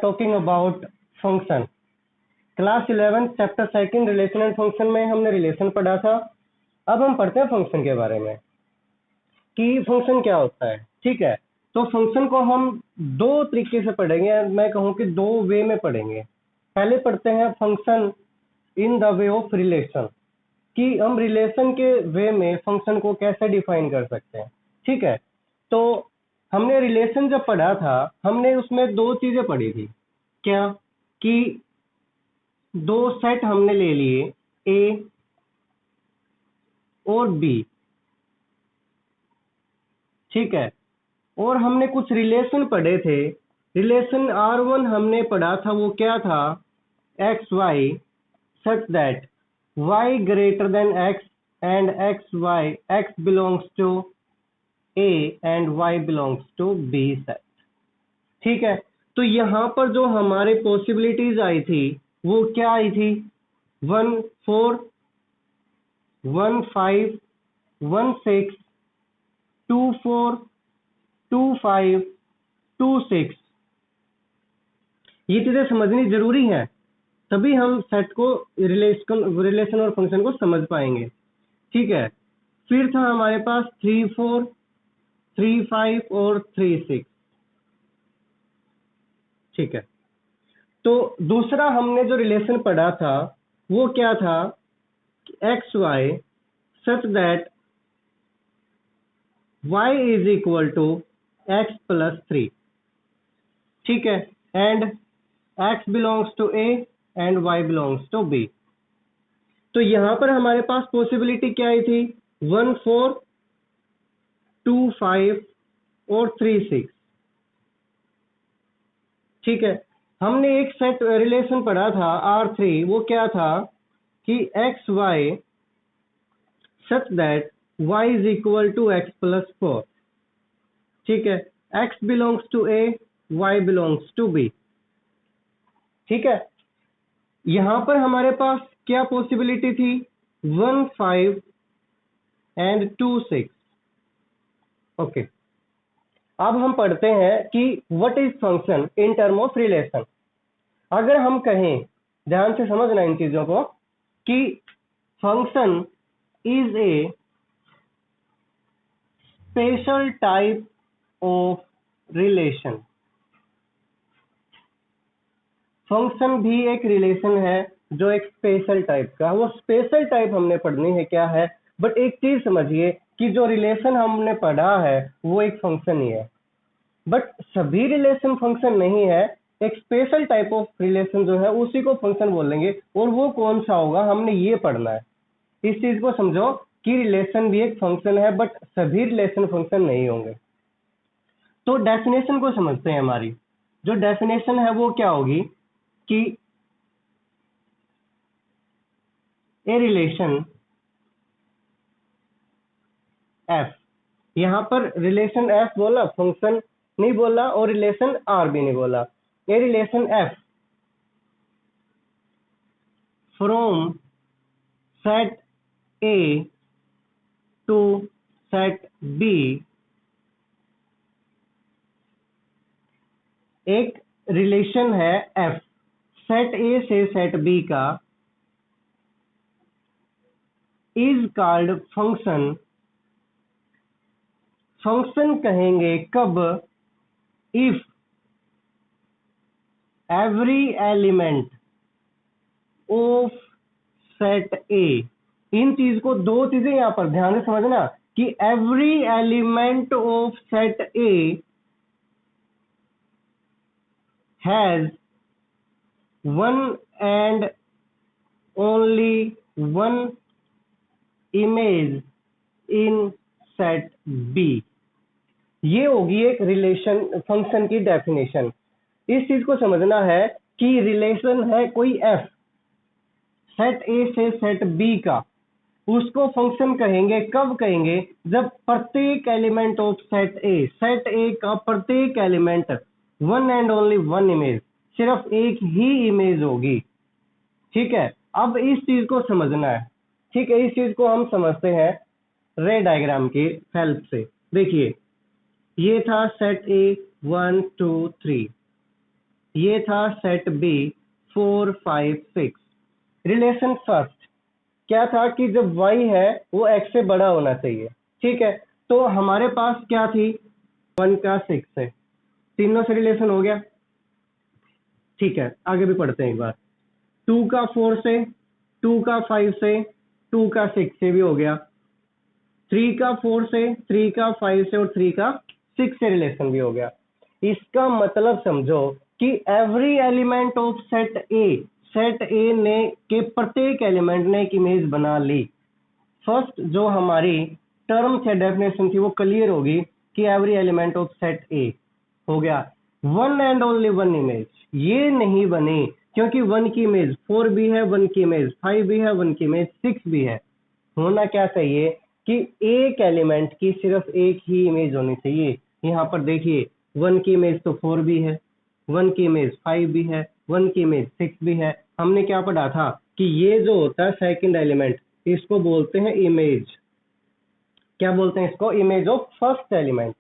Talking about function. Class 11 chapter 2 relation and function में हमने relation पढ़ा था। अब हम पढ़ते हैं फंक्शन के बारे में कि फंक्शन क्या होता है। ठीक है, तो फंक्शन को हम दो तरीके से पढ़ेंगे, मैं कहूँ कि दो वे में पढ़ेंगे। पहले पढ़ते हैं function in the way of relation, कि हम रिलेशन के वे में फंक्शन को कैसे डिफाइन कर सकते हैं। ठीक है, तो हमने रिलेशन जब पढ़ा था हमने उसमें दो चीजें पढ़ी थी। क्या कि दो सेट हमने ले लिए, ए और बी। ठीक है, और हमने कुछ रिलेशन पढ़े थे। रिलेशन R1 हमने पढ़ा था, वो क्या था, X Y such that y greater than x and x belongs to A and y belongs to B set। ठीक है, तो यहां पर जो हमारे पॉसिबिलिटीज आई थी वो क्या आई थी, 1 4 1 5 1 6 2 4 2 5 2 6। ये चीजें समझनी जरूरी है, तभी हम सेट को रिलेशन और फंक्शन को समझ पाएंगे। ठीक है, फिर था हमारे पास 3 4 3 5 और 3 6। ठीक है, तो दूसरा हमने जो रिलेशन पढ़ा था वो क्या था, X Y such that y is equal to X plus 3। ठीक है, and x belongs to A and y belongs to B। तो यहां पर हमारे पास पॉसिबिलिटी क्या आई थी, 1 4 2 5 और 3 6। ठीक है, हमने एक सेट रिलेशन पढ़ा था R3, वो क्या था कि X Y such that y is equal to X plus 4। ठीक है, x belongs to A y belongs to B। ठीक है, यहां पर हमारे पास क्या पॉसिबिलिटी थी, 1 5 एंड 2 6। ओके, अब हम पढ़ते हैं कि what is function in term of relation. अगर हम कहें, ध्यान से समझना इन चीजों को, कि function is A special type of relation. Function भी एक रिलेशन है जो एक स्पेशल टाइप का, वो स्पेशल टाइप हमने पढ़नी है क्या है। बट एक चीज समझिए कि जो रिलेशन हमने पढ़ा है वो एक फंक्शन ही है, बट सभी रिलेशन फंक्शन नहीं है। एक स्पेशल टाइप ऑफ रिलेशन जो है उसी को फंक्शन बोलेंगे, और वो कौन सा होगा हमने ये पढ़ना है। इस चीज को समझो कि रिलेशन भी एक फंक्शन है, बट सभी रिलेशन फंक्शन नहीं होंगे। तो डेफिनेशन को समझते हैं। हमारी जो डेफिनेशन है वो क्या होगी कि ए रिलेशन एफ, यहां पर रिलेशन एफ बोला, फंक्शन नहीं बोला, और रिलेशन आर भी नहीं बोला। A relation F from set A to set B एक रिलेशन है एफ सेट ए से सेट बी का, इज कॉल्ड फंक्शन। फंक्शन कहेंगे कब, if every element of set A. इन चीज को, दो चीजें यहां पर ध्यान से समझना, कि every element of set A has one and only one image in set B. ये होगी एक रिलेशन फंक्शन की डेफिनेशन। इस चीज को समझना है कि रिलेशन है कोई एफ सेट ए से सेट बी का, उसको फंक्शन कहेंगे कब कहेंगे, जब प्रत्येक एलिमेंट ऑफ सेट ए का प्रत्येक element one and only one image, सिर्फ एक ही इमेज होगी। ठीक है, अब इस चीज को समझना है। ठीक है, इस चीज को हम समझते हैं रे डायग्राम की हेल्प से। देखिए, ये था सेट ए 1 2 3, ये था सेट बी 4 5 6। रिलेशन फर्स्ट क्या था कि जब y है वो x से बड़ा होना चाहिए, ठीक है। तो हमारे पास क्या थी, 1 का 6 से, तीनों से रिलेशन हो गया, ठीक है। आगे भी पढ़ते हैं एक बार, 2 का 4 से, 2 का 5 से, 2 का 6 से भी हो गया, 3 का 4 से, 3 का 5 से और 3 का 6 से रिलेशन भी हो गया। इसका मतलब समझो कि एवरी एलिमेंट ऑफ सेट ए ने के प्रत्येक एलिमेंट ने एक इमेज बना ली। फर्स्ट जो हमारी टर्म थे, डेफिनेशन थी, वो क्लियर होगी कि एवरी एलिमेंट ऑफ सेट ए हो गया। One and only one image ये नहीं बनी, क्योंकि 1 की इमेज 4 भी है, 1 की इमेज 5 भी है, 1 की इमेज 6 भी है। होना क्या चाहिए कि एक एलिमेंट की सिर्फ एक ही इमेज होनी चाहिए। यहाँ पर देखिए 1 की इमेज तो 4 भी है, 1 की इमेज 5 भी है, 1 की इमेज 6 भी है। हमने क्या पढ़ा था कि ये जो होता है सेकंड एलिमेंट, इसको बोलते हैं इमेज। क्या बोलते हैं इसको, इमेज ऑफ फर्स्ट एलिमेंट।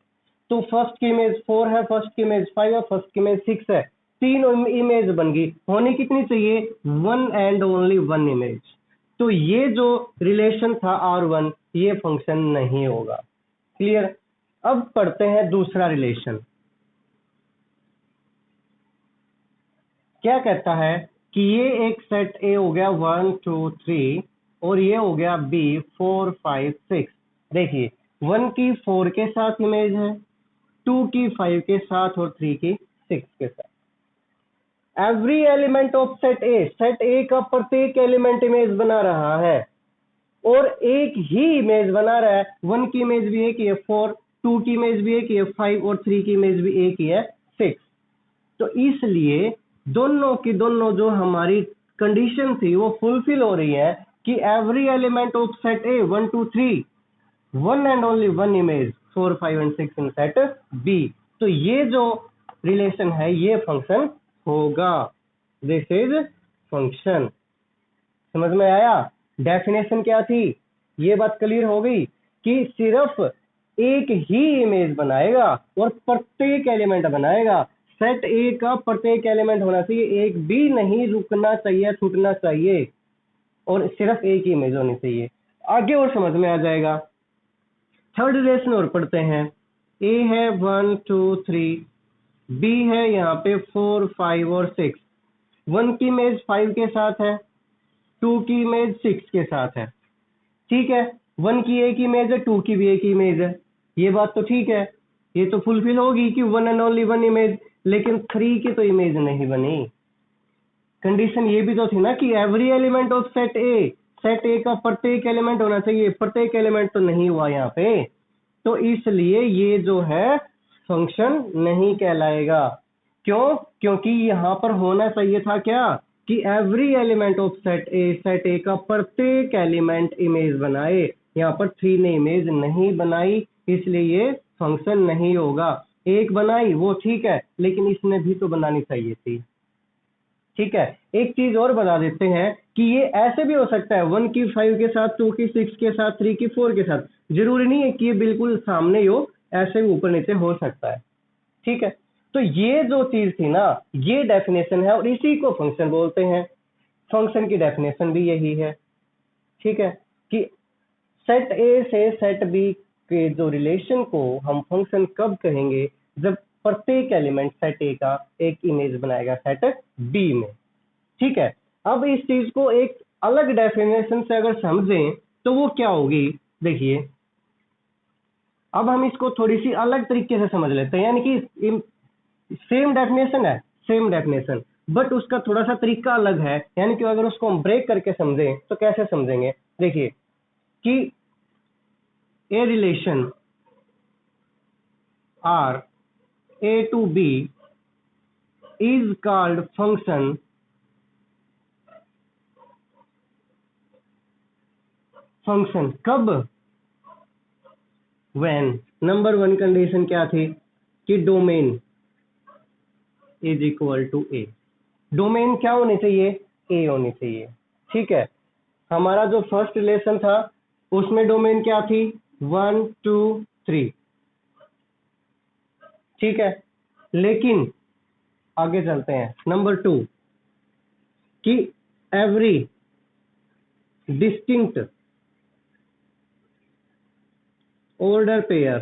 तो फर्स्ट की इमेज 4 है, फर्स्ट की इमेज 5 है, फर्स्ट की इमेज 6 है, तीन इमेज बन गई। होनी कितनी चाहिए, 1 एंड ओनली 1 इमेज। तो ये जो रिलेशन था R1 ये फंक्शन नहीं होगा। क्लियर। अब पढ़ते हैं दूसरा रिलेशन। क्या कहता है कि ये एक सेट ए हो गया 1 2 3 और ये हो गया बी 4 5 6। देखिए 1 की 4 के साथ इमेज है, 2 की 5 के साथ और 3 की 6 के साथ। एवरी एलिमेंट ऑफ सेट ए का प्रत्येक एलिमेंट इमेज बना रहा है और एक ही इमेज बना रहा है। 1 की इमेज भी एक ही है 4, 2 की इमेज भी एक ही है 5 और 3 की इमेज भी एक ही है 6। तो इसलिए दोनों की दोनों जो हमारी कंडीशन थी वो फुलफिल हो रही है कि every element of set A 1 2 3 1 and only 1 image 4 5 and 6 in set B. तो ये जो रिलेशन है ये फंक्शन होगा। This is function. समझ में आया। डेफिनेशन क्या थी, ये बात क्लियर हो गई कि सिर्फ एक ही इमेज बनाएगा और प्रत्येक एलिमेंट बनाएगा। सेट ए का प्रत्येक एलिमेंट होना चाहिए, एक भी नहीं रुकना चाहिए, छूटना चाहिए, और सिर्फ एक ही इमेज होनी चाहिए। आगे और समझ में आ जाएगा। थर्ड रिलेशन और पढ़ते हैं। ए है 1 2 3, बी है यहाँ पे 4 5 और 6। 1 की इमेज 5 के साथ है, 2 की इमेज 6 के साथ है, ठीक है। 1 की एक इमेज है, 2 की भी एक इमेज है, ये बात तो ठीक है, ये तो फुलफिल होगी कि 1 एंड ओनली 1 इमेज। लेकिन 3 की तो इमेज नहीं बनी। कंडीशन ये भी तो थी ना कि एवरी एलिमेंट ऑफ सेट ए का प्रत्येक एलिमेंट होना चाहिए, प्रत्येक एलिमेंट तो नहीं हुआ यहाँ पे। तो इसलिए ये जो है फंक्शन नहीं कहलाएगा। क्यों, क्योंकि यहाँ पर होना चाहिए था क्या कि एवरी एलिमेंट ऑफ सेट ए का प्रत्येक एलिमेंट इमेज बनाए। यहाँ पर 3 ने इमेज नहीं बनाई, इसलिए ये फंक्शन नहीं होगा। एक बनाई वो ठीक है, लेकिन इसने भी तो बनानी चाहिए थी, ठीक है। एक चीज और बता देते हैं कि ये ऐसे भी हो सकता है 1 की 5 के साथ, 2 की 6 के साथ, 3 की 4 के साथ। जरूरी नहीं है कि ये बिल्कुल सामने ही हो, ऐसे भी ऊपर नीचे हो सकता है, ठीक है। तो ये जो चीज थी ना ये डेफिनेशन है और इसी को फंक्शन बोलते हैं। फंक्शन की डेफिनेशन भी यही है, ठीक है, कि सेट ए से सेट बी के जो रिलेशन को हम फंक्शन कब कहेंगे, जब प्रत्येक एलिमेंट सेट ए का एक इमेज बनाएगा सेट बी में, ठीक है। अब इस चीज को एक अलग डेफिनेशन से अगर समझें तो वो क्या होगी, देखिए अब हम इसको थोड़ी सी अलग तरीके से समझ लेते हैं। यानी कि सेम डेफिनेशन है, सेम डेफिनेशन, बट उसका थोड़ा सा तरीका अलग है। यानी कि अगर उसको हम ब्रेक करके समझें तो कैसे समझेंगे, देखिए कि a relation R A to B is called function कब, when नंबर 1 कंडीशन क्या थी कि domain is equal to A. Domain क्या होनी चाहिए, ए होनी चाहिए, ठीक है। हमारा जो फर्स्ट रिलेशन था उसमें डोमेन क्या थी 1 2 3, ठीक है। लेकिन आगे चलते हैं। नंबर 2 कि every distinct order pair,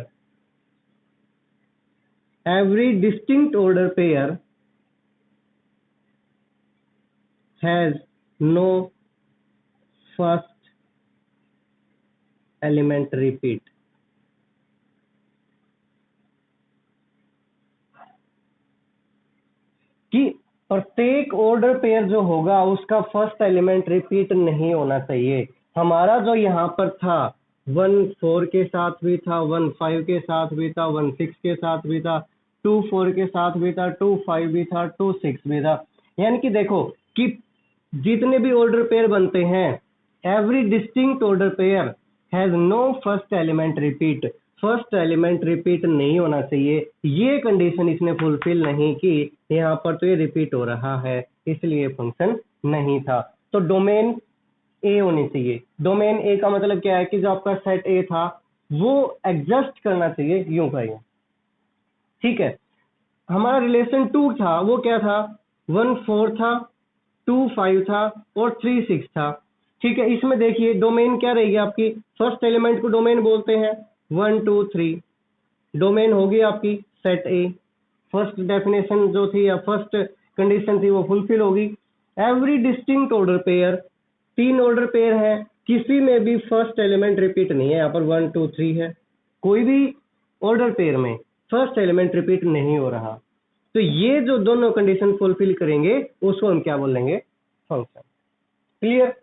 every distinct order pair has no first element repeat. कि प्रत्येक ऑर्डर पेयर जो होगा उसका फर्स्ट एलिमेंट रिपीट नहीं होना चाहिए। हमारा जो यहाँ पर था 1 4 के साथ भी था, 1 5 के साथ भी था, 1 6 के साथ भी था, 2 4 के साथ भी था, 2 5 भी था, 2 6 भी था। यानी कि देखो कि जितने भी ऑर्डर पेयर बनते हैं, every distinct order pair has no first element repeat. First element repeat नहीं होना चाहिए। ये कंडीशन इसने फुलफिल नहीं की, यहाँ पर तो ये रिपीट हो रहा है, इसलिए फंक्शन नहीं था। तो डोमेन ए होनी चाहिए। डोमेन ए का मतलब क्या है कि जो आपका सेट ए था वो एग्जिस्ट करना चाहिए, यूं का यूं। ठीक है, हमारा रिलेशन 2 था, वो क्या था, 1 4 था, 2 5 था और 3 6 था। ठीक है, इसमें देखिए डोमेन क्या रहेगी आपकी, फर्स्ट एलिमेंट को डोमेन बोलते हैं, 1 2 3 डोमेन होगी आपकी सेट ए। फर्स्ट डेफिनेशन जो थी या फर्स्ट कंडीशन थी वो फुलफिल होगी। Every distinct order pair, 3 order pair है, किसी में भी फर्स्ट एलिमेंट रिपीट नहीं है। यहाँ पर 1 2 3 है, कोई भी ऑर्डर पेयर में फर्स्ट एलिमेंट रिपीट नहीं हो रहा। तो ये जो दोनों कंडीशन फुलफिल करेंगे उसको हम क्या बोलेंगे, फंक्शन। क्लियर।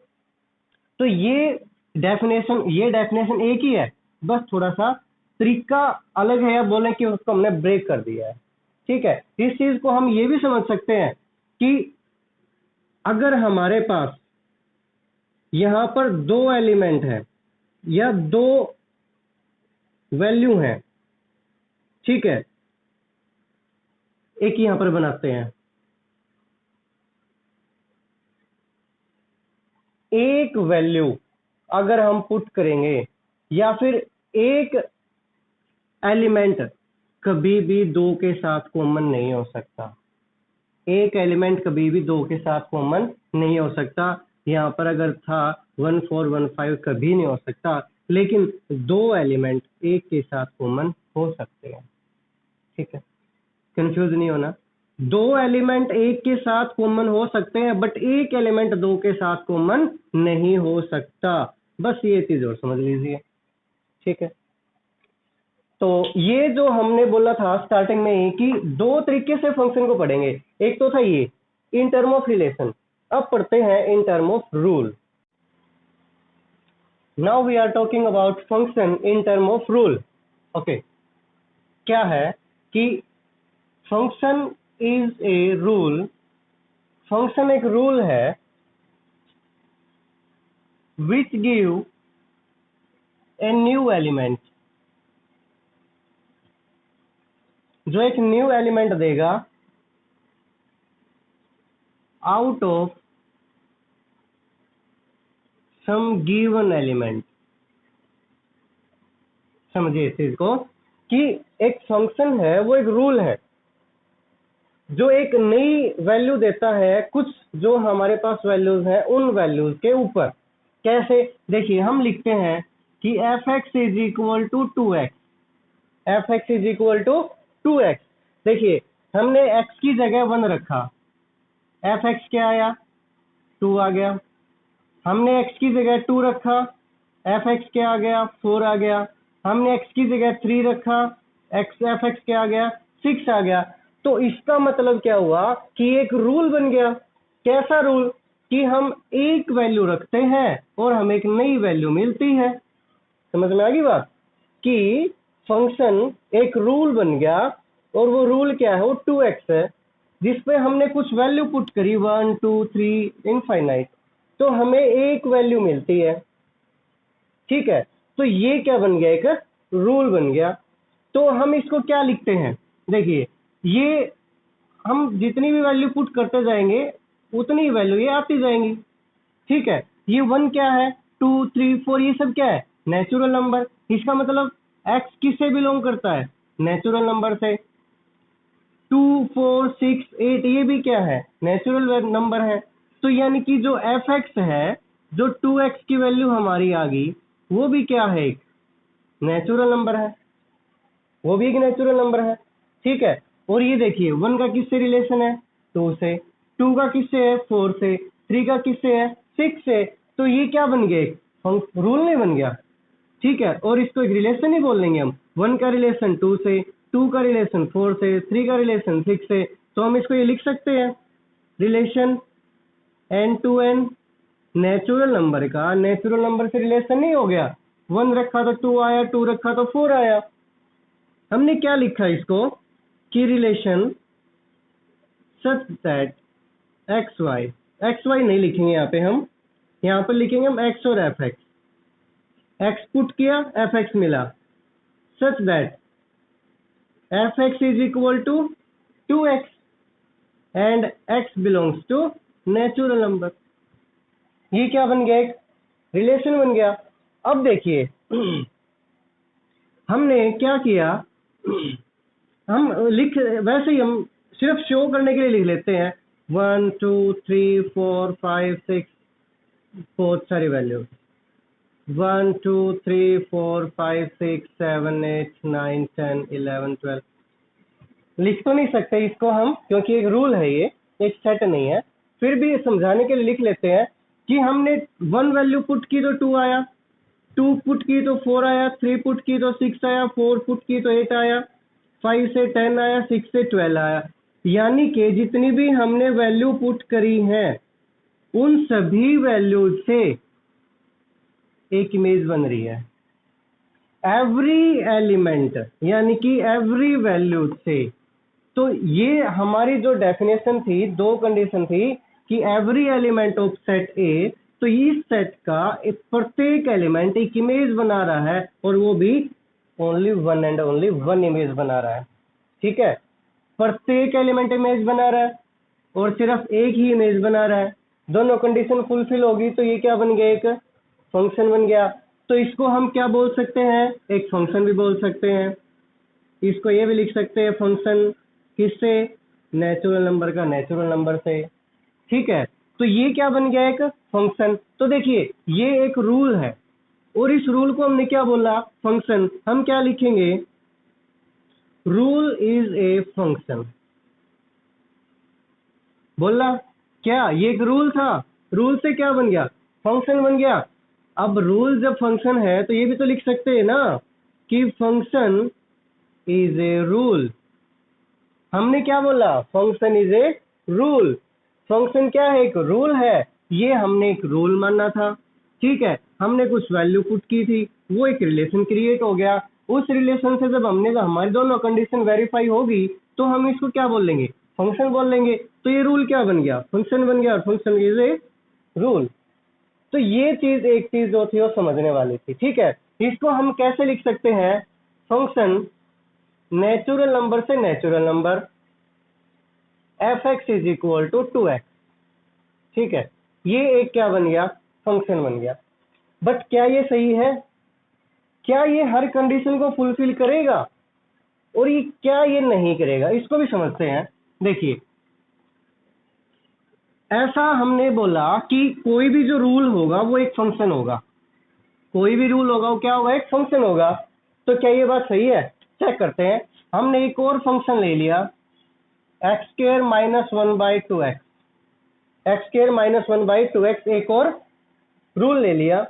तो ये डेफिनेशन एक ही है, बस थोड़ा सा तरीका अलग है, या बोले कि उसको हमने ब्रेक कर दिया है। ठीक है, इस चीज को हम ये भी समझ सकते हैं कि अगर हमारे पास यहां पर 2 एलिमेंट है या 2 वैल्यू है, ठीक है, एक यहां पर बनाते हैं, एक वैल्यू अगर हम पुट करेंगे या फिर एक एलिमेंट कभी भी 2 के साथ कॉमन नहीं हो सकता। एक एलिमेंट कभी भी 2 के साथ कॉमन नहीं हो सकता। यहाँ पर अगर था 1 4 1 5 कभी नहीं हो सकता, लेकिन 2 एलिमेंट एक के साथ कॉमन हो सकते हैं। ठीक है, कंफ्यूज नहीं होना। 2 एलिमेंट एक के साथ कॉमन हो सकते हैं, बट एक एलिमेंट 2 के साथ कॉमन नहीं हो सकता। बस ये चीज और समझ लीजिए। ठीक है, तो ये जो हमने बोला था स्टार्टिंग में ही कि 2 तरीके से फंक्शन को पढ़ेंगे। एक तो था ये इन टर्म ऑफ रिलेशन, अब पढ़ते हैं in term of rule. Now we are talking about function in term of rule. Okay, क्या है कि function is a rule, function एक रूल है which give a new element, जो एक न्यू एलिमेंट देगा out of some given element. समझिए इस चीज को कि एक फंक्शन है वो एक रूल है जो एक नई वैल्यू देता है कुछ जो हमारे पास वैल्यूज हैं उन वैल्यूज के ऊपर। कैसे, देखिए हम लिखते हैं कि F X is equal to 2x, F X is equal to 2x। देखिए हमने x की जगह 1 रखा, एफ एक्स क्या आया, 2 आ गया। हमने x की जगह 2 रखा, एफ एक्स क्या आ गया, 4 आ गया। हमने x की जगह 3 रखा, एफ एक्स क्या आ गया, 6 आ गया। तो इसका मतलब क्या हुआ कि एक रूल बन गया। कैसा रूल, कि हम एक वैल्यू रखते हैं और हमें एक नई वैल्यू मिलती है। समझ में आ गई बात, कि फंक्शन एक रूल बन गया और वो रूल क्या है, वो 2x है, जिसपे हमने कुछ वैल्यू पुट करी 1 2 3 इनफाइनाइट, तो हमें एक वैल्यू मिलती है। ठीक है, तो ये क्या बन गया, एक रूल बन गया। तो हम इसको क्या लिखते हैं, देखिए ये हम जितनी भी वैल्यू पुट करते जाएंगे उतनी वैल्यू ये आती जाएंगी। ठीक है, ये 1 क्या है, 2 3 4 ये सब क्या है, नेचुरल नंबर। इसका मतलब x किससे बिलोंग करता है, नेचुरल नंबर से। 2, 4, 6, 8 ये भी क्या है, नेचुरल नंबर है। तो यानी कि जो एफ एक्स है, जो 2x की वैल्यू हमारी आ गई, वो भी क्या है, एक नेचुरल नंबर है, वो भी एक नेचुरल नंबर है। ठीक है, और ये देखिए 1 का किससे रिलेशन है, 2 से, 2 का किससे है, 4 से, 3 का किससे है, 6 से। तो ये क्या बन गया, एक रूल नहीं बन गया। ठीक है, और इसको एक रिलेशन ही बोल लेंगे हम। 1 का रिलेशन 2 से, 2 का रिलेशन 4 से, 3 का रिलेशन 6 से। तो हम इसको ये लिख सकते हैं, relation n to n natural number का नेचुरल नंबर से रिलेशन नहीं हो गया। 1 रखा तो 2 आया, 2 रखा तो 4 आया। हमने क्या लिखा इसको कि relation such that X Y नहीं लिखेंगे यहाँ पे, हम यहाँ पर लिखेंगे हम एक्स और एफ एक्स। एक्स पुट किया, एफ एक्स मिला, such that F X is equal to 2x and x belongs to natural number. ये क्या बन गया, एक रिलेशन बन गया। अब देखिए हमने क्या किया, हम लिख वैसे ही हम सिर्फ शो करने के लिए लिख लेते हैं 1 2 3 4 5 6 बहुत सारी वैल्यूज 1 2 3 4 5 6 7 8 9 10 11 12 लिख तो नहीं सकते इसको हम, क्योंकि एक रूल है, ये एक सेट नहीं है। फिर भी समझाने के लिए लिख लेते हैं कि हमने 1 वैल्यू पुट की तो 2 आया, 2 पुट की तो 4 आया, 3 पुट की तो 6 आया, 4 पुट की तो 8 आया, 5 से 10 आया, 6 से 12 आया। यानी कि जितनी भी हमने वैल्यू पुट करी है उन सभी वैल्यूज से एक इमेज बन रही है। एवरी एलिमेंट यानी कि एवरी वैल्यू से। तो ये हमारी जो डेफिनेशन थी, दो कंडीशन थी कि एवरी एलिमेंट ऑफ सेट ए, तो इस सेट का प्रत्येक एलिमेंट एक इमेज बना रहा है, और वो भी only one and only one image बना रहा है। ठीक है, प्रत्येक एलिमेंट इमेज बना रहा है और सिर्फ एक ही इमेज बना रहा है। दोनों कंडीशन फुलफिल होगी तो ये क्या बन गया, एक फंक्शन बन गया। तो इसको हम क्या बोल सकते हैं, एक फंक्शन भी बोल सकते हैं। इसको ये भी लिख सकते हैं फंक्शन, किससे, नेचुरल नंबर का नेचुरल नंबर से। ठीक है, तो ये क्या बन गया, एक फंक्शन। तो देखिए ये एक रूल है, और इस रूल को हमने क्या बोला, फंक्शन। हम क्या लिखेंगे, रूल इज ए फंक्शन। बोला क्या, ये एक रूल था, रूल से क्या बन गया, फंक्शन बन गया। अब रूल जब फंक्शन है तो ये भी तो लिख सकते हैं ना कि फंक्शन इज ए रूल। हमने क्या बोला, function is a rule. Function क्या है, एक रूल है। ये हमने एक रूल माना था। ठीक है, हमने कुछ वैल्यू पुट की थी, वो एक रिलेशन क्रिएट हो गया। उस रिलेशन से जब हमने हमारी दोनों कंडीशन वेरीफाई होगी तो हम इसको क्या बोल लेंगे, फंक्शन बोल लेंगे। तो ये रूल क्या बन गया, फंक्शन बन गया, और फंक्शन इज ए रूल। तो ये चीज, एक चीज जो थी वो समझने वाली थी। ठीक है, इसको हम कैसे लिख सकते हैं, फंक्शन नेचुरल नंबर से natural number F X is equal to 2x। ठीक है, ये एक क्या बन गया, फंक्शन बन गया। बट क्या ये सही है, क्या ये हर कंडीशन को फुलफिल करेगा, और ये क्या ये नहीं करेगा, इसको भी समझते हैं। देखिए ऐसा हमने बोला कि कोई भी जो रूल होगा वो एक फंक्शन होगा, कोई भी रूल होगा वो क्या होगा, एक फंक्शन होगा। तो क्या ये बात सही है, चेक करते हैं। हमने एक और फंक्शन ले लिया, x square minus 1/2x, x square minus 1/2x, एक और रूल ले लिया।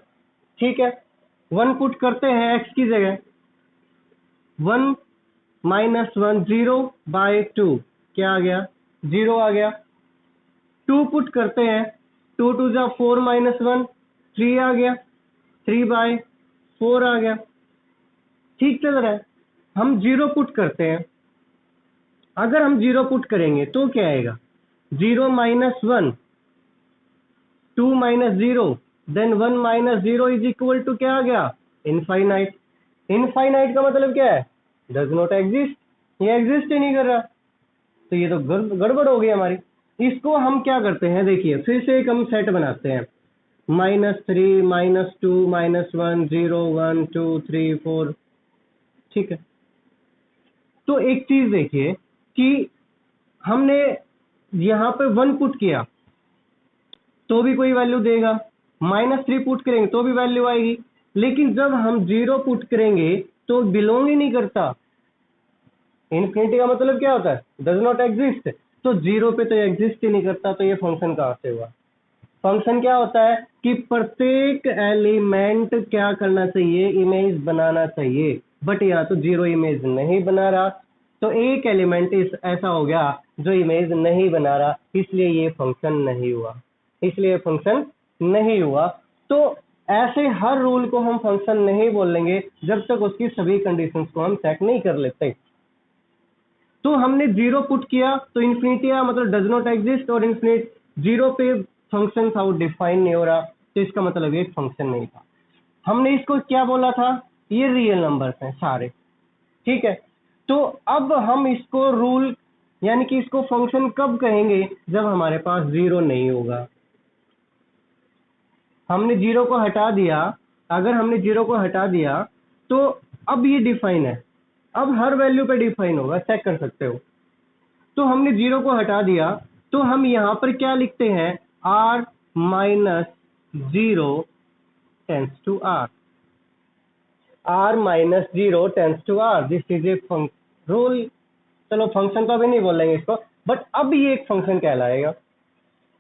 ठीक है, 1 पुट करते हैं x की जगह, 1 माइनस 1 0/2 क्या आ गया, 0 आ गया। 2 पुट करते हैं, 2 2 जा 4 माइनस 1 3 आ गया, 3/4 आ गया। ठीक चल रहा है। हम 0 पुट करते हैं, अगर हम 0 पुट करेंगे तो क्या आएगा, 0 minus 1, 2 minus 0, then 1 minus 0 is equal to क्या आ गया, इनफाइनाइट। इनफाइनाइट का मतलब क्या है, डज नॉट एग्जिस्ट, ये एग्जिस्ट ही नहीं कर रहा। तो ये तो गड़बड़ हो गई हमारी। इसको हम क्या करते हैं, देखिए फिर से एक हम सेट बनाते हैं, -3 -2 -1 0 1 2 3 4। ठीक है, तो एक चीज देखिए कि हमने यहाँ पे 1 पुट किया तो भी कोई वैल्यू देगा, -3 पुट करेंगे तो भी वैल्यू आएगी, लेकिन जब हम 0 पुट करेंगे तो बिलोंग ही नहीं करता। इन्फिनिटी का मतलब क्या होता है? Does not exist. तो 0 पे तो एग्जिस्ट ही नहीं करता, तो ये फंक्शन कहाँ से हुआ? फंक्शन क्या होता है कि प्रत्येक एलिमेंट क्या करना चाहिए? इमेज बनाना चाहिए, बट यहाँ तो 0 इमेज नहीं बना रहा, तो एक एलिमेंट इस ऐसा हो गया जो इमेज नहीं बना रहा, इसलिए ये फंक्शन नहीं हुआ, इसलिए फंक्शन नहीं हुआ। तो ऐसे हर रूल को हम फंक्शन नहीं बोलेंगे जब तक उसकी सभी कंडीशंस को हम चेक नहीं कर लेते। तो हमने 0 पुट किया तो इन्फिनिटी आया, मतलब डज नॉट एग्जिस्ट, और इन्फिनिट 0 पे फंक्शन था वो डिफाइन नहीं हो रहा, तो इसका मतलब ये फंक्शन नहीं था। हमने इसको क्या बोला था? ये रियल नंबर्स हैं सारे, ठीक है। तो अब हम इसको रूल यानी कि इसको फंक्शन कब कहेंगे? जब हमारे पास 0 नहीं होगा। हमने 0 को हटा दिया, अगर हमने 0 को हटा दिया तो अब ये डिफाइन है, अब हर वैल्यू पे डिफाइन होगा, चेक कर सकते हो। तो हमने 0 को हटा दिया, तो हम यहां पर क्या लिखते हैं? r minus 0 tends to r, r minus 0 tends to r, this is a rule. चलो फंक्शन तो अभी नहीं बोलेंगे इसको, बट अब ये एक फंक्शन कहलाएगा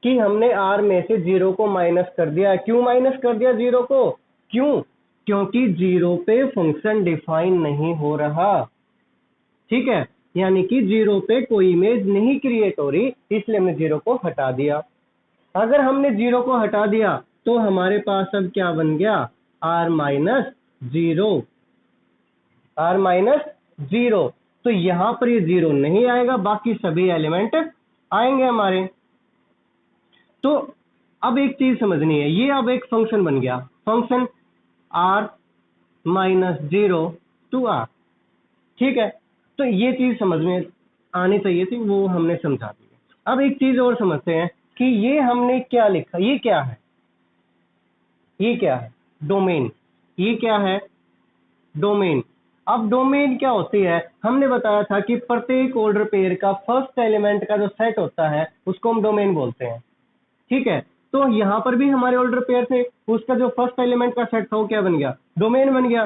कि हमने r में से 0 को माइनस कर दिया। क्यों माइनस कर दिया 0 को? क्यों? क्योंकि 0 पे फंक्शन डिफाइन नहीं हो रहा, ठीक है, यानी कि 0 पे कोई इमेज नहीं क्रिएट हो रही, इसलिए हमने 0 को हटा दिया। अगर हमने 0 को हटा दिया तो हमारे पास अब क्या बन गया? r minus 0, r minus 0। तो यहां पर ये 0 नहीं आएगा, बाकी सभी एलिमेंट आएंगे हमारे। तो अब एक चीज समझनी है, ये अब एक फंक्शन बन गया, function r minus 0 to r, ठीक है। तो ये चीज समझ में आनी चाहिए थी, वो हमने समझा दी। अब एक चीज और समझते हैं कि ये हमने क्या लिखा, ये क्या है? ये क्या है? डोमेन। ये क्या है? डोमेन। अब डोमेन क्या होती है? हमने बताया था कि प्रत्येक ऑर्डर पेयर का फर्स्ट एलिमेंट का जो सेट होता है उसको हम डोमेन बोलते हैं, ठीक है। तो यहां पर भी हमारे ऑर्डर पेयर थे, उसका जो फर्स्ट एलिमेंट का सेट था वो क्या बन गया? डोमेन बन गया।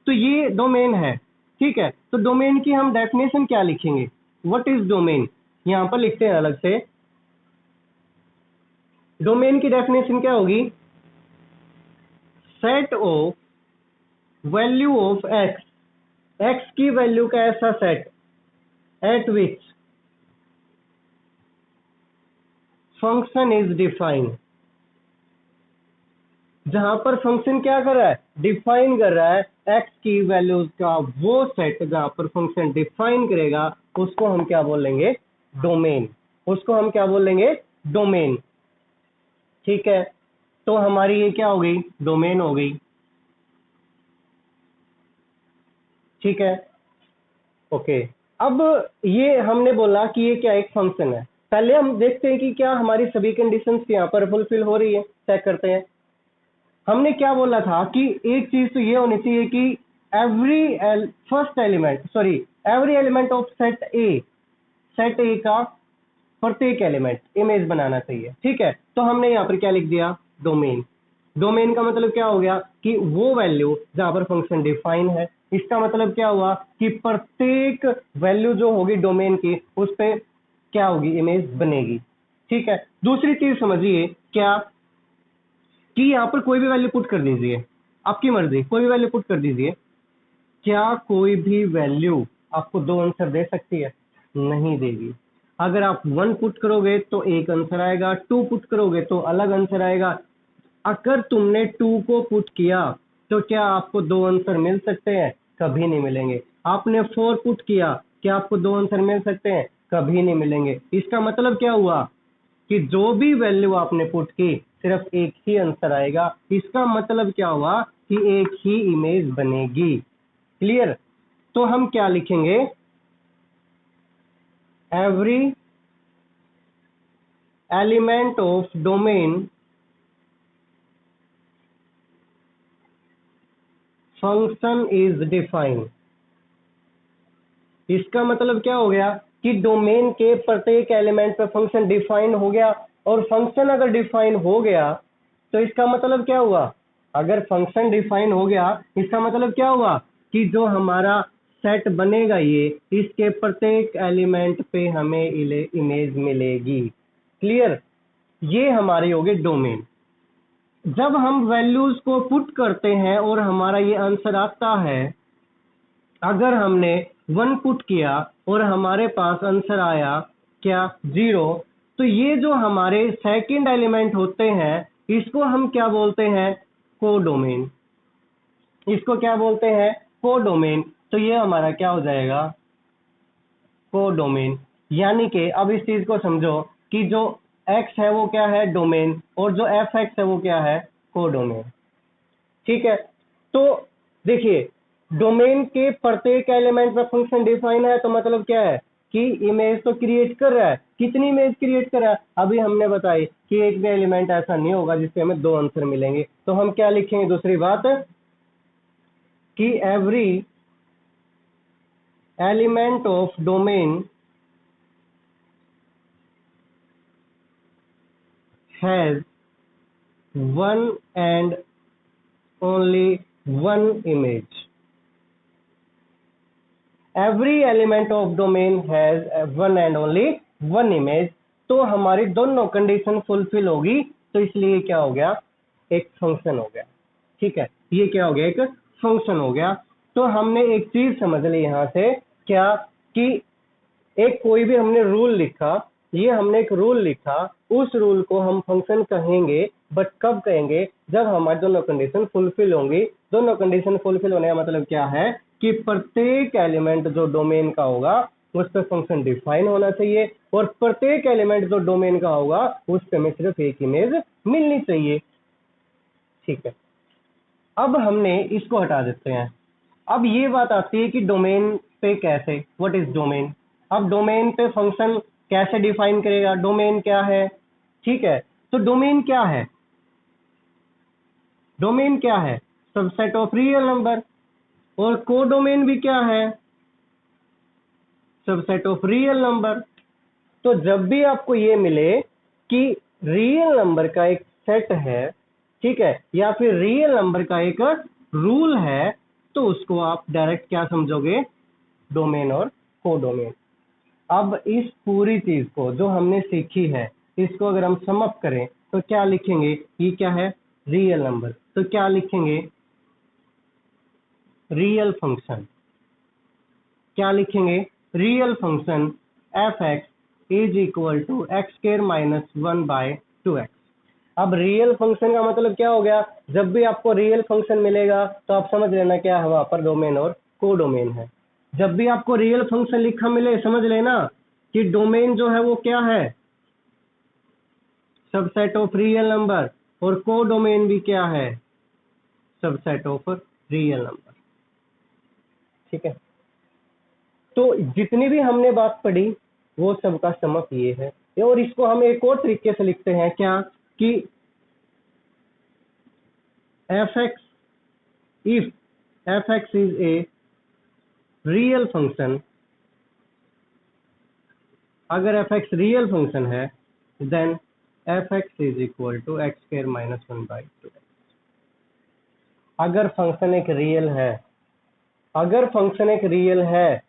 तो ये डोमेन है, ठीक है। तो डोमेन की हम डेफिनेशन क्या लिखेंगे? What is domain? यहां पर लिखते हैं अलग से। डोमेन की डेफिनेशन क्या होगी? Set of value of x, x की वैल्यू का ऐसा set eight which function is defined, जहां पर फंक्शन क्या कर रहा है? डिफाइन कर रहा है एक्स की वैल्यूज का वो सेट, जहां पर फंक्शन डिफाइन करेगा उसको हम क्या बोलेंगे? डोमेन। उसको हम क्या बोलेंगे? डोमेन, ठीक है। तो हमारी ये क्या हो गई? डोमेन हो गई, ठीक है, ओके। अब ये हमने बोला कि ये क्या एक फंक्शन है। पहले हम देखते हैं कि क्या हमारी सभी कंडीशंस यहाँ पर फुलफिल हो रही है, चेक करते हैं। हमने क्या बोला था कि एक चीज तो ये होनी चाहिए कि एवरी एलिमेंट ऑफ सेट ए का प्रत्येक एलिमेंट इमेज बनाना चाहिए, ठीक है। तो हमने यहाँ पर क्या लिख दिया? डोमेन। डोमेन का मतलब क्या हो गया? कि वो वैल्यू जहां पर फंक्शन डिफाइन है। इसका मतलब क्या हुआ? कि प्रत्येक वैल्यू जो होगी डोमेन की उस पे क्या होगी? इमेज बनेगी, ठीक है। दूसरी चीज समझिए क्या, कि यहाँ पर कोई भी वैल्यू पुट कर दीजिए, आपकी मर्जी, कोई भी वैल्यू पुट कर दीजिए। क्या कोई भी वैल्यू आपको दो आंसर दे सकती है? नहीं देगी। अगर आप 1 पुट करोगे तो एक आंसर आएगा, 2 पुट करोगे तो अलग आंसर आएगा। अगर तुमने 2 को पुट किया तो क्या आपको दो आंसर मिल सकते हैं? कभी नहीं मिलेंगे। आपने 4 पुट किया, क्या आपको दो आंसर मिल सकते हैं? कभी नहीं मिलेंगे। इसका मतलब क्या हुआ? कि जो भी वैल्यू आपने पुट की सिर्फ एक ही आंसर आएगा। इसका मतलब क्या हुआ? कि एक ही इमेज बनेगी। क्लियर? तो हम क्या लिखेंगे? Every element of domain function is defined. इसका मतलब क्या हो गया? कि डोमेन के प्रत्येक एलिमेंट पे फंक्शन डिफाइन हो गया, और फंक्शन अगर डिफाइन हो गया तो इसका मतलब क्या हुआ, अगर फंक्शन डिफाइन हो गया इसका मतलब क्या हुआ कि जो हमारा सेट बनेगा ये, इसके प्रत्येक एलिमेंट पे हमें इमेज मिलेगी। क्लियर, ये हमारी होगी डोमेन। जब हम वैल्यूज को पुट करते हैं और हमारा ये आंसर आता है, अगर हमने 1 पुट किया और हमारे पास आंसर आया क्या 0, तो ये जो हमारे सेकंड एलिमेंट होते हैं इसको हम क्या बोलते हैं, कोडोमेन। इसको क्या बोलते हैं, कोडोमेन। तो ये हमारा क्या हो जाएगा, कोडोमेन। यानी कि अब इस चीज को समझो कि जो x है वो क्या है, डोमेन, और जो fx है वो क्या है, कोडोमेन। ठीक है, तो देखिए डोमेन के प्रत्येक एलिमेंट पर फंक्शन डिफाइन है, तो मतलब क्या है कि इमेज तो क्रिएट कर रहा है। कितनी इमेज क्रिएट कर रहा है, अभी हमने बताई कि एक भी एलिमेंट ऐसा नहीं होगा जिससे हमें 2 आंसर मिलेंगे। तो हम क्या लिखेंगे, दूसरी बात कि every element of domain has one and only one image. Every element of domain has one and only one image. तो हमारी दोनों कंडीशन फुलफिल होगी, तो इसलिए क्या हो गया, एक फंक्शन हो गया। ठीक है, ये क्या हो गया, एक फंक्शन हो गया। तो हमने एक चीज समझ ली यहां से, क्या कि एक कोई भी हमने रूल लिखा, ये हमने एक रूल लिखा, उस रूल को हम फंक्शन कहेंगे, बट कब कहेंगे, जब हमारी दोनों कंडीशन फुलफिल होंगी। दोनों कंडीशन फुलफिल होने का मतलब क्या है कि प्रत्येक एलिमेंट जो डोमेन का होगा उस पर फंक्शन डिफाइन होना चाहिए, और प्रत्येक एलिमेंट जो डोमेन का होगा उस पर हमें सिर्फ एक इमेज मिलनी चाहिए। ठीक है, अब हमने इसको हटा देते हैं। अब ये बात आती है कि डोमेन पे कैसे, व्हाट इज डोमेन। अब डोमेन पे फंक्शन कैसे डिफाइन करेगा, डोमेन क्या है। ठीक है, तो डोमेन क्या है, डोमेन क्या है, सबसेट ऑफ रियल नंबर। और कोडोमेन भी क्या है, सबसेट ऑफ रियल नंबर। तो जब भी आपको ये मिले कि रियल नंबर का एक सेट है, ठीक है, या फिर रियल नंबर का एक रूल है, तो उसको आप डायरेक्ट क्या समझोगे, डोमेन और कोडोमेन। अब इस पूरी चीज को जो हमने सीखी है, इसको अगर हम सम अप करें तो क्या लिखेंगे, ये क्या है, रियल नंबर। तो क्या लिखेंगे, रियल फंक्शन। क्या लिखेंगे, real function F X is equal to X square minus 1/2x। अब रियल फंक्शन का मतलब क्या हो गया, जब भी आपको रियल फंक्शन मिलेगा तो आप समझ लेना क्या है, वहां पर डोमेन और कोडोमेन है। जब भी आपको रियल फंक्शन लिखा मिले, समझ लेना कि डोमेन जो है वो क्या है, सबसेट ऑफ रियल नंबर, और कोडोमेन भी क्या है, सबसेट ऑफ रियल नंबर। ठीक है, तो जितनी भी हमने बात पढ़ी वो सबका समअप ये है। और इसको हम एक और तरीके से लिखते हैं क्या, कि F X, if F X is a real function, अगर एफ एक्स रियल फंक्शन है, then F X is equal to X square minus 1/2। अगर फंक्शन एक रियल है, अगर फंक्शन एक रियल है,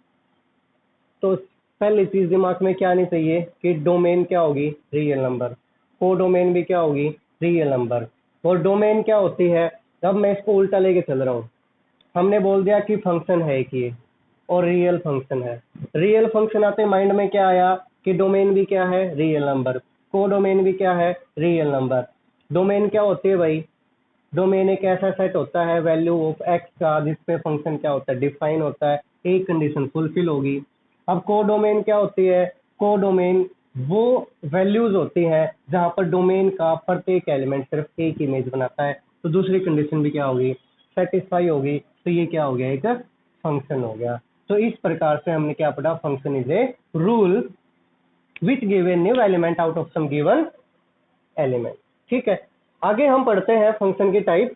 तो पहली चीज दिमाग में क्या आनी चाहिए कि डोमेन क्या होगी, रियल नंबर। कोडोमेन भी क्या होगी, रियल नंबर। और डोमेन क्या होती है, अब मैं इसको उल्टा लेके चल रहा हूँ। हमने बोल दिया कि फंक्शन है एक ये, और रियल फंक्शन है। रियल फंक्शन आते माइंड में क्या आया कि डोमेन भी क्या है, रियल नंबर। कोडोमेन भी क्या है, रियल नंबर। डोमेन क्या होती है भाई, डोमेन एक ऐसा सेट होता है वैल्यू ऑफ एक्स का जिसपे फंक्शन क्या होता है, डिफाइन होता है, एक कंडीशन फुलफिल होगी। अब कोडोमेन क्या होती है, कोडोमेन वो वैल्यूज होती हैं जहां पर डोमेन का प्रत्येक एलिमेंट सिर्फ एक इमेज बनाता है, तो दूसरी कंडीशन भी क्या होगी, सेटिस्फाई होगी। तो ये क्या हो गया, एक फंक्शन हो गया। तो इस प्रकार से हमने क्या पढ़ा, function is a rule which give a new element out of some given element. ठीक है, आगे हम पढ़ते हैं फंक्शन की टाइप